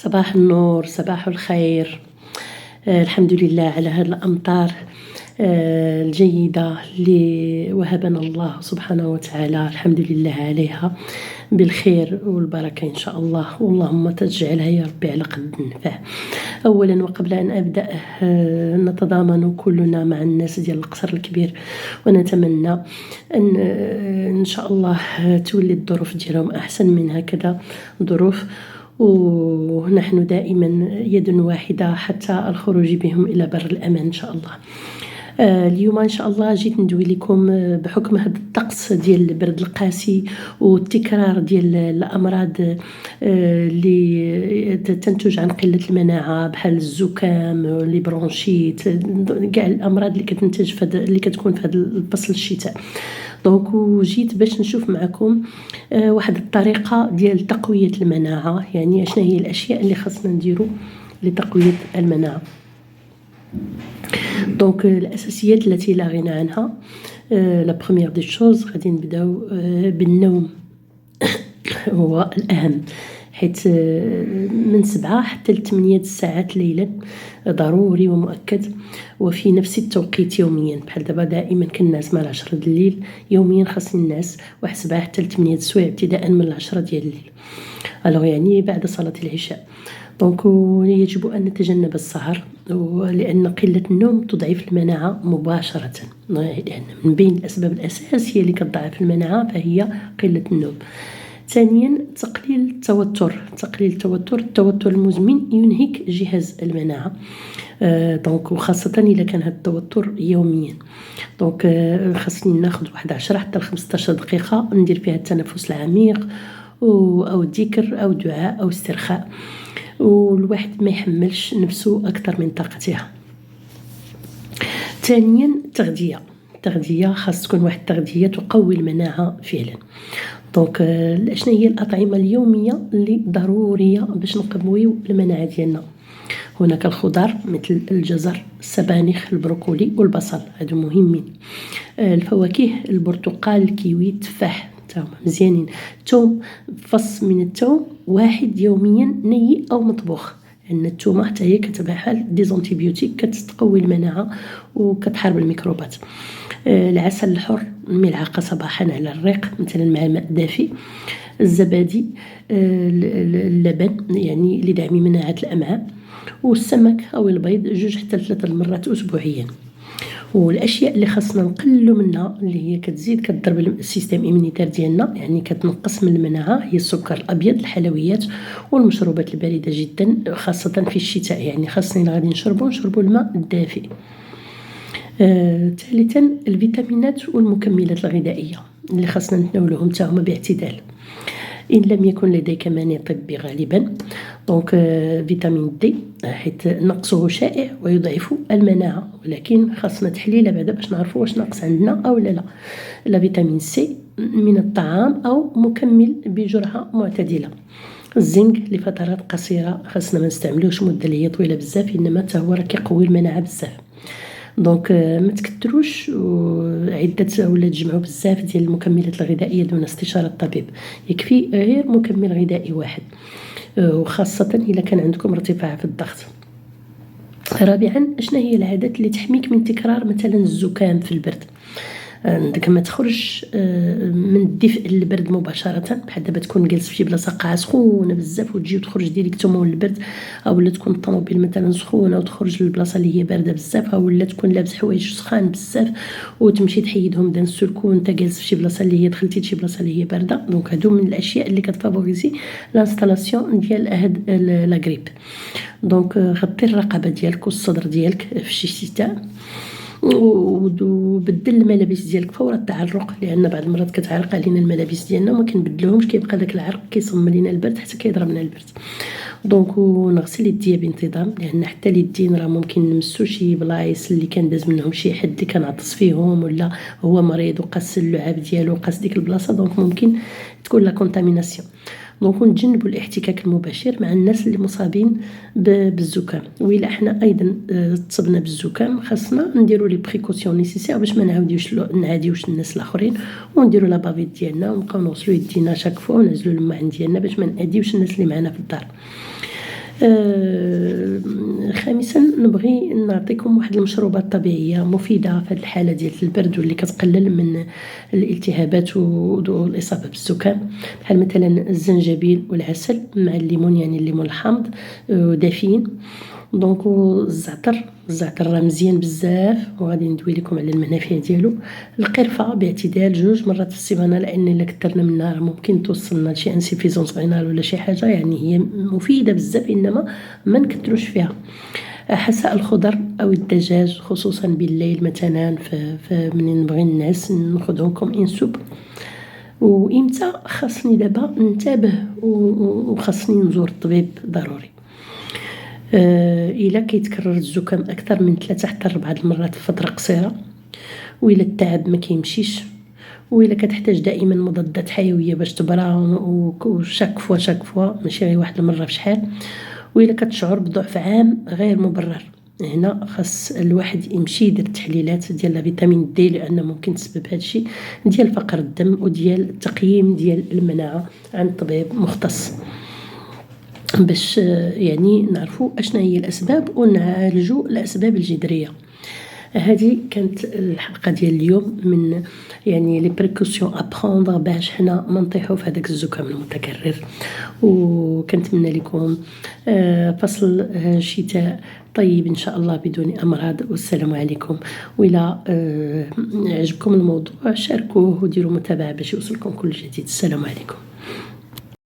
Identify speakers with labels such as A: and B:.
A: صباح النور، صباح الخير. الحمد لله على هذه الأمطار الجيدة اللي وهبنا الله سبحانه وتعالى، الحمد لله عليها بالخير والبركة إن شاء الله، واللهم تجعلها يا ربي على قد النفع. أولا وقبل أن أبدأ نتضامن كلنا مع الناس ديال القصر الكبير، ونتمنى أن إن شاء الله تولي الظروف ديالهم أحسن من هكذا ظروف، ونحن دائما يد واحدة حتى الخروج بهم إلى بر الأمان إن شاء الله. اليوم إن شاء الله جيت ندوي لكم بحكم هذا الطقس ديال البرد القاسي والتكرار ديال الأمراض اللي تنتج عن قلة المناعة، بحال الزكام، لي برونشيت، كاع الأمراض اللي كتنتج اللي كتكون في هذا الفصل الشتاء. دونك وجيت باش نشوف معكم واحد الطريقة ديال تقوية المناعة، يعني شنو هي الأشياء اللي خاصنا نديرو لتقوية المناعة. دونك الأساسيات التي لا غنى عنها، لا بروميير دي شوز غادي نبداو بالنوم هو الأهم، حيت من 7 حتى ل8 ساعات ليلا ضروري ومؤكد، وفي نفس التوقيت يوميا. بحال دابا دائما كنعس مع 10 د الليل، يوميا خاص الناس واحد 7 حتى ل8 السوايع ابتداء من 10 ديال الليل، الوغ يعني بعد صلاة العشاء. دونك يجب أن نتجنب السهر، لأن قلة النوم تضعف المناعة مباشرة، لأن من بين الأسباب الأساسية اللي كتضعف المناعة فهي قلة النوم. ثانيا تقليل التوتر المزمن ينهك جهاز المناعة، دونك وخاصة إذا كان هذا التوتر يوميا. دونك خاصني ناخذ واحد 10 حتى ل 15 دقيقة ندير فيها التنفس العميق أو الذكر أو دعاء أو استرخاء، والواحد ما يحملش نفسه أكثر من طاقتها. ثانيا التغذية خاص تكون واحد التغذية تقوي المناعة فعلا. دونك شنو هي الأطعمة اليومية اللي ضرورية باش نقويو المناعة ديالنا؟ هناك الخضار مثل الجزر، السبانخ، البروكولي والبصل، هادو مهمين. الفواكه، البرتقال، الكيوي، التفاح تاهما مزيانين. الثوم، فص من الثوم واحد يوميا ني أو مطبوخ، لأن الثومة حتى هي كتبحال ديزونتيبيوتيك، كتقوي المناعة وكتحارب الميكروبات. العسل الحر ملعقة صباحا على الريق مثلا مع الماء الدافئ. الزبادي، اللبن يعني لدعم مناعة الأمعاء. والسمك أو البيض 2 حتى 3 مرات أسبوعيا. والاشياء اللي خاصنا نقللوا منها اللي هي كتزيد كتضرب السيستم ايمونيتير ديالنا، يعني كتنقص من المناعه، هي السكر الابيض، الحلويات والمشروبات البارده جدا خاصه في الشتاء، يعني خاصنا غادي نشربوا الماء الدافئ. ثالثا الفيتامينات والمكملات الغذائيه اللي خاصنا نتناولوهم حتى هما باعتدال إن لم يكن لديك مانع طبي غالبا. دونك فيتامين دي حيث نقصه شائع ويضعف المناعة، ولكن خاصنا تحليله بعدا باش نعرفوا واش ناقص عندنا أو لا فيتامين سي من الطعام أو مكمل بجرعة معتدلة. الزنك لفترات قصيرة، خاصنا ما نستعملوش مدة اللي هي طويلة بزاف، إنما حتى هو راه كيقوي المناعة بزاف. دونك ما تكتروش عدة ولا تجمعوا بزاف ديال المكملات الغذائية دون استشارة الطبيب، يكفي غير مكمل غذائي واحد، وخاصة إذا كان عندكم ارتفاع في الضغط. رابعا شنو هي العادات اللي تحميك من تكرار مثلا الزكام في البرد؟ عندك ما تخرج من الدفء للبرد مباشره، بحال دابا تكون جالس في شي بلاصه قاعه سخونه بزاف وتجي وتخرج ديريكتومون للبرد، اولا تكون الطوموبيل مثلا سخونه وتخرج للبلاصه اللي هي بارده بزاف، اولا تكون لابس حوايج سخان بزاف وتمشي تحيدهم دان السلكو وانت جالس في شي بلاصه اللي هي دخلتي لشي بلاصه اللي هي بارده. دونك هادو من الاشياء اللي كتفافوريزي لانستالاسيون ديال هاد لا غريب. دونك غطي الرقبه ديالك والصدر ديالك في شي شتاء، وبدل الملابس ديالك فور التعرق، لان بعض المرات كتعرق علينا الملابس ديالنا وما كنبدلوهمش، كيبقى داك العرق كيصم لينا البرد حتى كيضربنا البرد. دونك ونغسل يديا بانتظام، لان حتى اليدين راه ممكن نمسو شي بلايص اللي كان داز منهم شي حد اللي كنعطس فيهم، ولا هو مريض وقاس اللعاب ديالو وقاس ديك البلاصه، دونك ممكن تكون لا كونتاميناسيون. دونك نتجنبوا الاحتكاك المباشر مع الناس اللي مصابين بالزكام، وإلا احنا ايضا تصبنا بالزكام خاصنا نديروا لي بريكوسيون نيسيسير باش ما نعاديوش الناس الاخرين، ونديروا لا بافيت ديالنا ونبقاو نغسلوا يدينا شاك فوا ونعزلوا الماء ديالنا باش ما نعاديوش الناس اللي معنا في الدار. خامسا نبغي نعطيكم واحد المشروبات طبيعية مفيدة في هذه الحالة ديال البرد واللي كتقلل من الالتهابات والإصابة بالزكام، بحال مثلا الزنجبيل والعسل مع الليمون، يعني الليمون الحامض دافين. دونك الزعتر راه مزيان بزاف وغادي ندوي لكم على المنافع ديالو. القرفة باعتدال 2 مرات في السيمانة، لان الا كثرنا منها ممكن توصلنا لشي انسيفيزونس رينال ولا شي حاجه، يعني هي مفيده بزاف انما ما نكثروش فيها. حساء الخضر او الدجاج خصوصا بالليل مثلا منين نبغي ننعس ناخذهم كوم ان سوب. وامتى خاصني دابا ننتبه وخاصني نزور الطبيب ضروري؟ إلا كيتكرر الزكام أكثر من 3 حتى 4 المرات في فترة قصيرة، وإلا التعب ما كيمشيش، وإلا كتحتاج دائما مضادات حيوية باش تبرى وشاك فوا ماشي غير واحد المرة في شحال، وإلا كتشعر بضعف عام غير مبرر، هنا خاص الواحد يمشي يدير التحليلات ديال فيتامين دي، لأن ممكن تسبب هادشي ديال فقر الدم وديال التقييم ديال المناعة عند طبيب مختص، باش يعني نعرفوا اشنا هي الاسباب ونعالجوا الاسباب الجذريه. هذه كانت الحلقه ديال اليوم من يعني لي بريكوسيون ابروندر باش حنا ما نطيحوا في هذاك الزكام المتكرر. وكنتمنى لكم فصل شتاء طيب ان شاء الله بدون امراض، والسلام عليكم. والى عجبكم الموضوع شاركوه وديروا متابعه باش يوصلكم كل جديد. السلام عليكم.